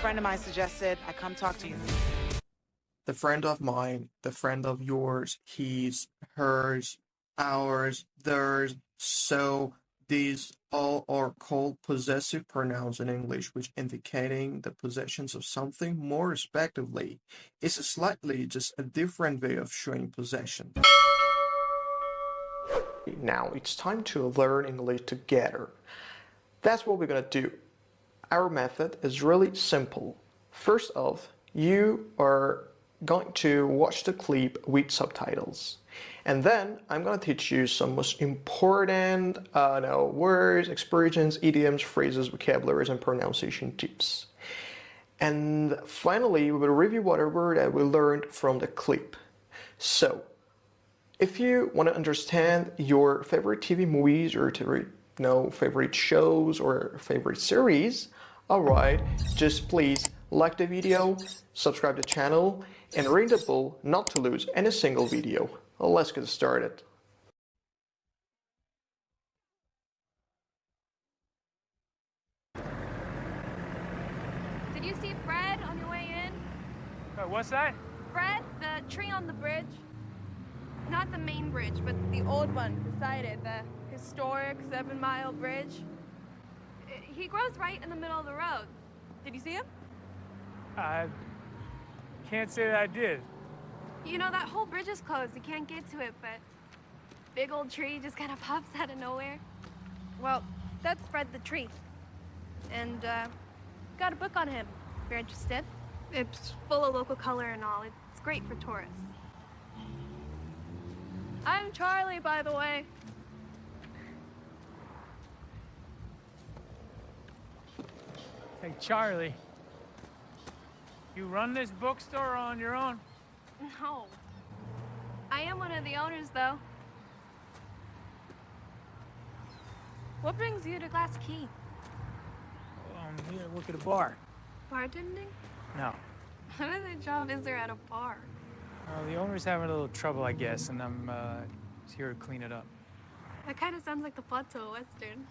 friend of mine suggested I come talk to you. The friend of mine, the friend of yours, his, hers, ours, theirs. So these all are called possessive pronouns in English, which indicating the possessions of something more respectively. It's slightly just a different way of showing possession. Now it's time to learn English together. That's what we're gonna do. Our method is really simple. First off, you are going to watch the clip with subtitles. And then I'm going to teach you some most important words, expressions, idioms, phrases, vocabularies, and pronunciation tips. And finally, we will review whatever that we learned from the clip. So, if you want to understand your favorite TV movies or favorite shows or favorite series, alright, just please like the video, subscribe to the channel, and ring the bell not to lose any single video. Let's get started. Did you see Fred on your way in? What's that? Fred, the tree on the bridge. Not the main bridge, but the old one beside it, the historic 7-mile bridge. He grows right in the middle of the road. Did you see him? I can't say that I did. You know, that whole bridge is closed. You can't get to it, but big old tree just kind of pops out of nowhere. Well, that's Fred the tree. And, got a book on him, if you're interested. It's full of local color and all. It's great for tourists. I'm Charlie, by the way. Hey, Charlie. You run this bookstore on your own? No. I am one of the owners, though. What brings you to Glass Key? I'm here to work at a bar. Bartending? No. What other job is there at a bar? Well, the owner's having a little trouble, I guess, and I'm here to clean it up. That kind of sounds like the plot to a Western.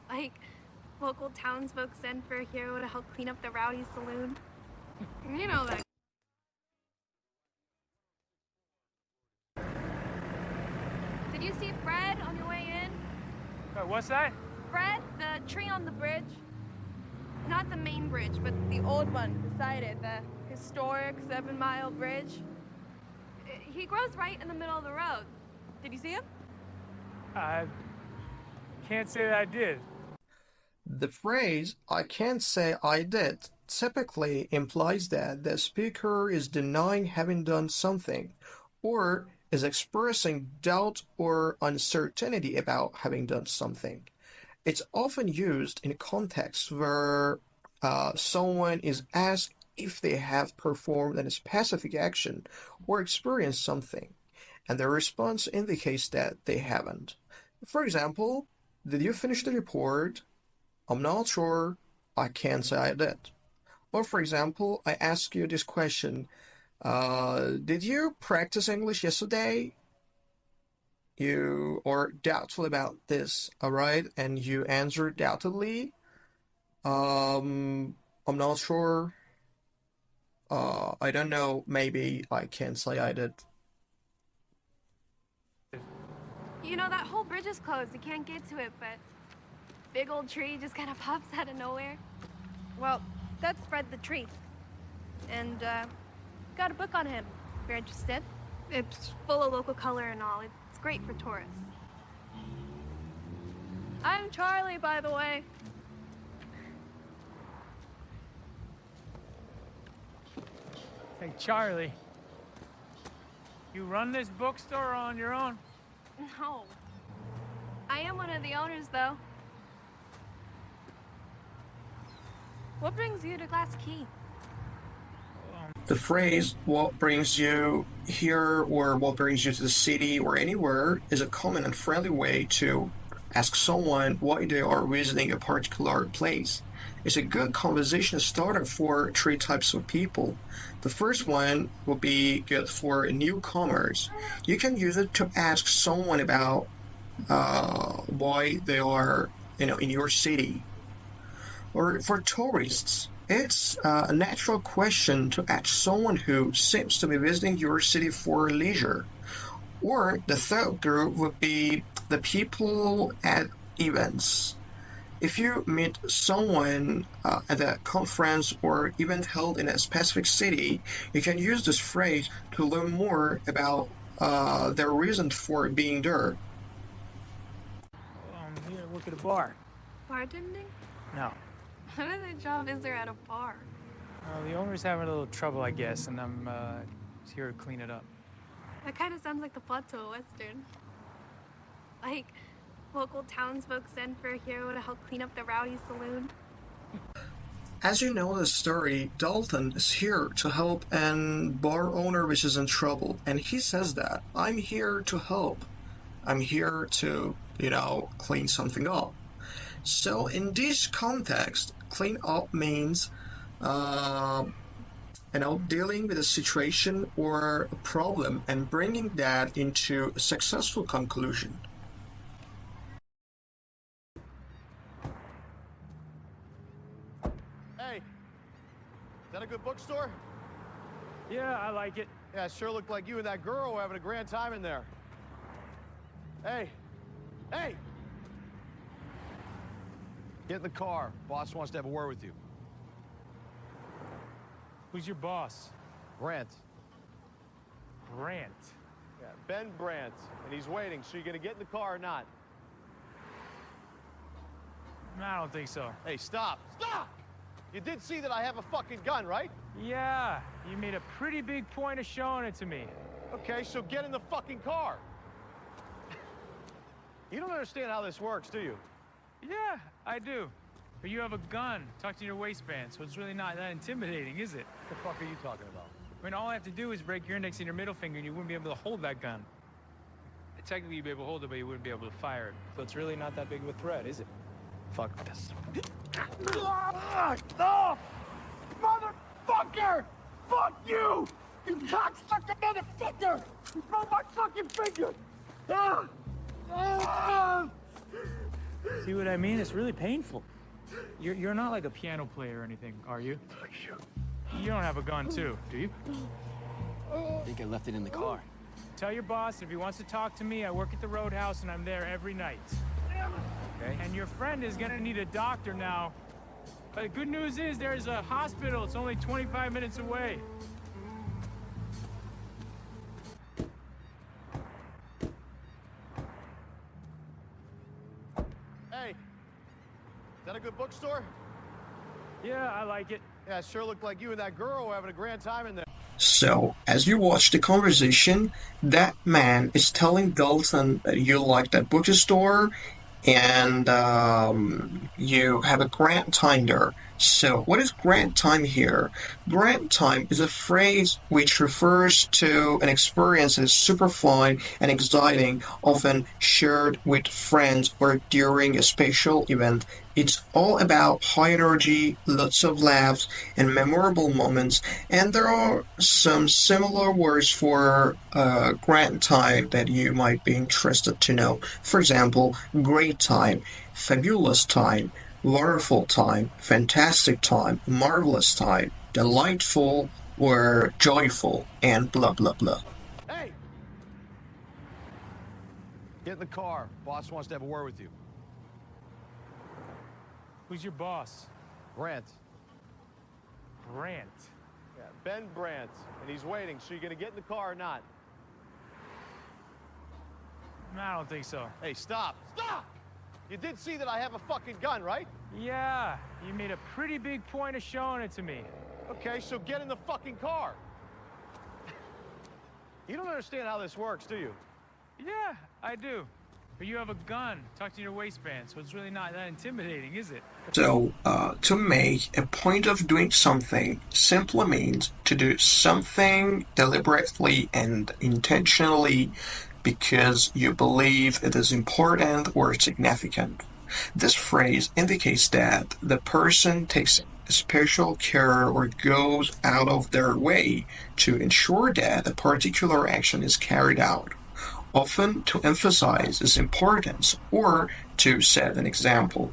Like, local townsfolk send for a hero to help clean up the rowdy saloon. You know that. Did you see Fred on your way in? What's that? Fred, the tree on the bridge. Not the main bridge, but the old one beside it, the historic 7-mile bridge. He grows right in the middle of the road. Did you see him? I can't say that I did. The phrase, I can't say I did, typically implies that the speaker is denying having done something, or is expressing doubt or uncertainty about having done something. It's often used in a context where someone is asked if they have performed a specific action or experienced something, and the response indicates that they haven't. For example, did you finish the report? I'm not sure. I can't say I did. Or for example, I ask you this question. Did you practice English yesterday? You are doubtful about this, alright? And you answer doubtedly. I'm not sure. I don't know. Maybe I can't say I did. You know, that whole bridge is closed. You can't get to it, but big old tree just kind of pops out of nowhere. Well, that's Fred the tree. And, got a book on him, if you're interested. It's full of local color and all. It's great for tourists. I'm Charlie, by the way. Hey, Charlie. You run this bookstore on your own? No. I am one of the owners, though. What brings you to Glass Key? The phrase, what brings you here or what brings you to the city or anywhere, is a common and friendly way to ask someone why they are visiting a particular place. It's a good conversation starter for three types of people. The first one will be good for newcomers. You can use it to ask someone about why they are, in your city. Or for tourists, It's a natural question to ask someone who seems to be visiting your city for leisure. Or the third group would be the people at events. If you meet someone at a conference or event held in a specific city, you can use this phrase to learn more about their reason for being there. I'm here to work at a bar. Bartending? No. What other job is there at a bar? The owner's having a little trouble, I guess, and I'm just here to clean it up. That kind of sounds like the plot to a Western. Like, local townsfolk send for a hero to help clean up the rowdy saloon. As you know the story, Dalton is here to help an bar owner which is in trouble, and he says that, I'm here to help. I'm here to, clean something up. So in this context, clean up means, dealing with a situation or a problem and bringing that into a successful conclusion. Hey, is that a good bookstore? Yeah, I like it. Yeah, it sure looked like you and that girl were having a grand time in there. Hey! Get in the car. Boss wants to have a word with you. Who's your boss? Brant. Brant. Yeah, Ben Brant. And he's waiting, so you gonna get in the car or not? I don't think so. Hey, stop! Stop! You did see that I have a fucking gun, right? Yeah, you made a pretty big point of showing it to me. Okay, so get in the fucking car. You don't understand how this works, do you? Yeah, I do. But you have a gun tucked in your waistband, so it's really not that intimidating, is it? What the fuck are you talking about? I mean, all I have to do is break your index and your middle finger, and you wouldn't be able to hold that gun. Technically, you'd be able to hold it, but you wouldn't be able to fire it. So it's really not that big of a threat, is it? Fuck this. No! Motherfucker! Fuck you! You cocksucker motherfucker! You broke my fucking finger! Ah! Ah! See what I mean? It's really painful. You're not like a piano player or anything, are you? Fuck you. You don't have a gun, too, do you? I think I left it in the car. Tell your boss if he wants to talk to me, I work at the Roadhouse and I'm there every night. Okay? And your friend is gonna need a doctor now. But the good news is there's a hospital. It's only 25 minutes away. Hey, is that a good bookstore? Yeah, I like it. Yeah, it sure looked like you and that girl were having a grand time in there. So, as you watch the conversation, that man is telling Dalton that you like that bookstore and you have a grant time there. So, what is grant time here? Grant time is a phrase which refers to an experience that is super fun and exciting, often shared with friends or during a special event. It's all about high energy, lots of laughs, and memorable moments. And there are some similar words for grant time that you might be interested to know. For example, great time, fabulous time, wonderful time, fantastic time, marvelous time, delightful or joyful, and blah blah blah. Hey! Get in the car. Boss wants to have a word with you. Who's your boss? Brant. Brant. Yeah, Ben Brant. And he's waiting, so you gonna get in the car or not? I don't think so. Hey, stop! Stop! You did see that I have a fucking gun, right? Yeah, you made a pretty big point of showing it to me. Okay, so get in the fucking car. You don't understand how this works, do you? Yeah, I do. But you have a gun tucked in your waistband, so it's really not that intimidating, is it? So, to make a point of doing something simply means to do something deliberately and intentionally because you believe it is important or significant. This phrase indicates that the person takes special care or goes out of their way to ensure that a particular action is carried out, often to emphasize its importance or to set an example.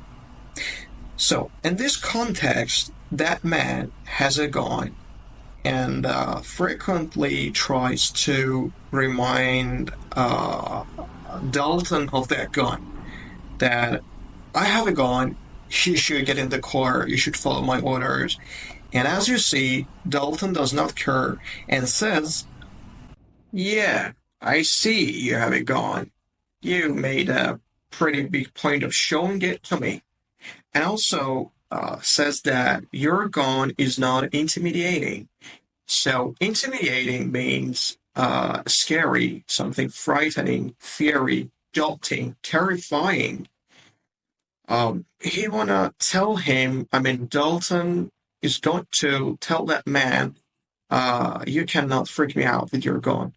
So, in this context, that man has a gun and frequently tries to remind Dalton of that gun. That I have a gun, you should get in the car, you should follow my orders. And as you see, Dalton does not care and says, yeah, I see you have a gun. You made a pretty big point of showing it to me. And also says that your gun is not intimidating. So intimidating means scary, something frightening, fiery, jolting, terrifying. He wanna tell him. I mean, Dalton is going to tell that man, "You cannot freak me out with your gun."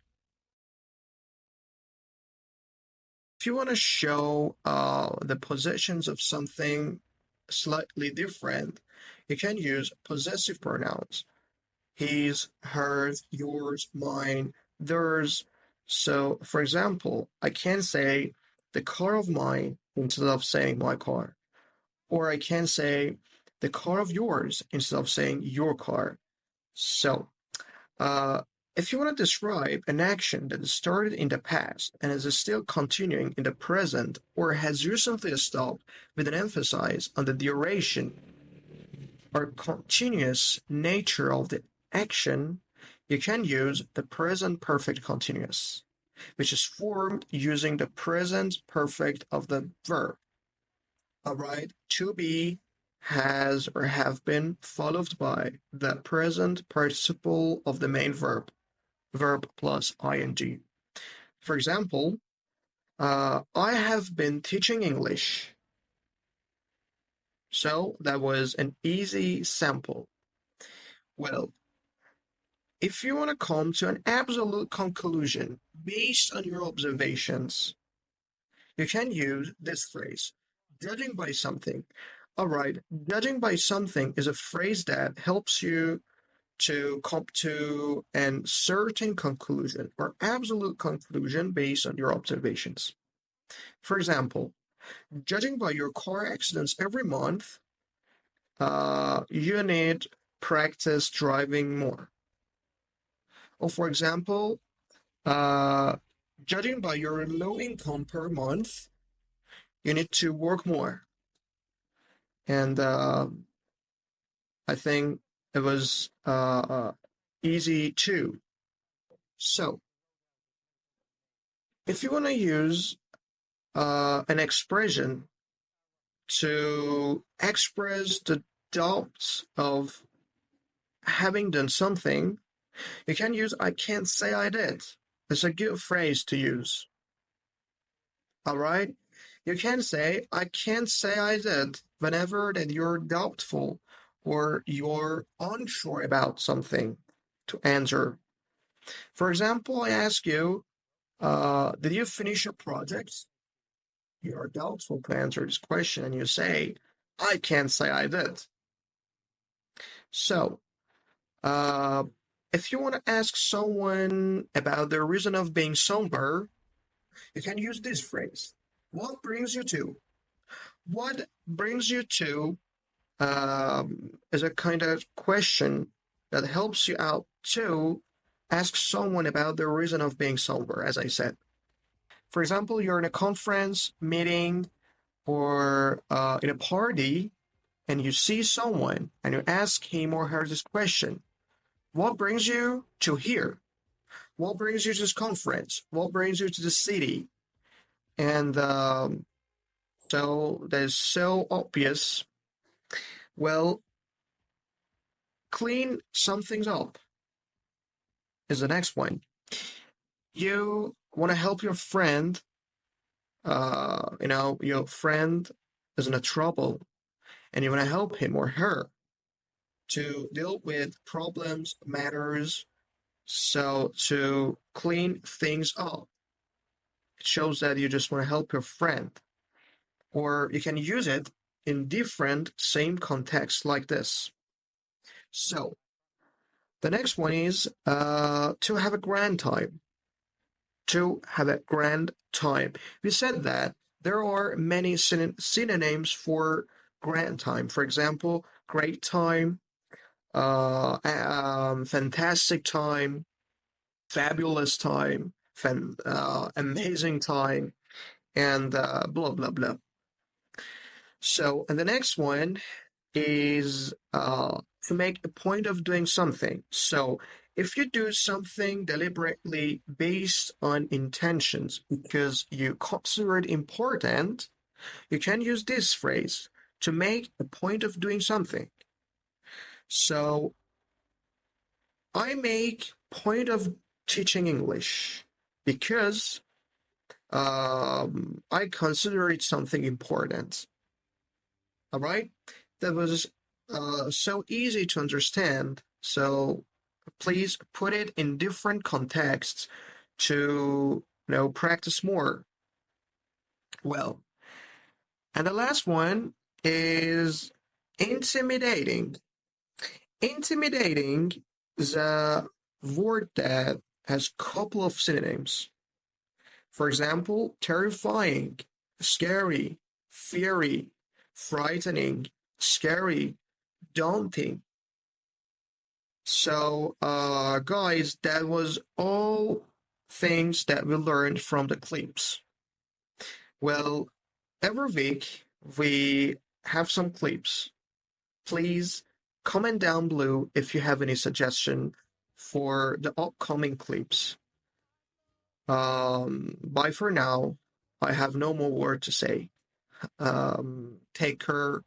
If you want to show the positions of something slightly different, you can use possessive pronouns. His, hers, yours, mine, theirs. So, for example, I can say the car of mine instead of saying my car. Or I can say the car of yours instead of saying your car. So, uh, if you want to describe an action that started in the past and is still continuing in the present or has recently stopped with an emphasis on the duration or continuous nature of the action, you can use the present perfect continuous, which is formed using the present perfect of the verb. All right, to be, has, or have been, followed by the present participle of the main verb, verb plus ing. For example, I have been teaching English. So that was an easy sample. Well, if you want to come to an absolute conclusion based on your observations, you can use this phrase, judging by something. All right, judging by something is a phrase that helps you to come to a certain conclusion or absolute conclusion based on your observations. For example, judging by your car accidents every month, you need practice driving more. Or for example, uh, judging by your low income per month, you need to work more. And I think it was easy too. So, if you want to use an expression to express the doubts of having done something, you can use I can't say I did. It's a good phrase to use. All right? You can say I can't say I did whenever that you're doubtful or you're unsure about something to answer. For example, I ask you, did you finish your project? You're doubtful to answer this question and you say, I can't say I did. So, uh, if you want to ask someone about their reason of being somber, you can use this phrase. What brings you to? What brings you to is a kind of question that helps you out to ask someone about their reason of being somber, as I said. For example, you're in a conference, meeting, or in a party, and you see someone and you ask him or her this question. What brings you to here? What brings you to this conference? What brings you to the city? And so that is so obvious. Well, clean some things up is the next one. You want to help your friend, your friend is in a trouble, and you want to help him or her to deal with problems, matters, so to clean things up. It shows that you just want to help your friend. Or you can use it in different same contexts like this. So the next one is to have a grand time. To have a grand time. We said that there are many synonyms for grand time. For example, great time, fantastic time, fabulous time, amazing time, and blah blah blah. So, and the next one is to make a point of doing something. So, if you do something deliberately based on intentions because you consider it important, you can use this phrase to make a point of doing something. So, I make point of teaching English because I consider it something important. All right, that was so easy to understand. So please put it in different contexts to practice more. Well, and the last one is intimidating. Intimidating is a word that has a couple of synonyms. For example, terrifying, scary, fiery, frightening, scary, daunting. So, guys, that was all things that we learned from the clips. Well, every week we have some clips. Please comment down below if you have any suggestion for the upcoming clips. Bye for now. I have no more word to say. Take care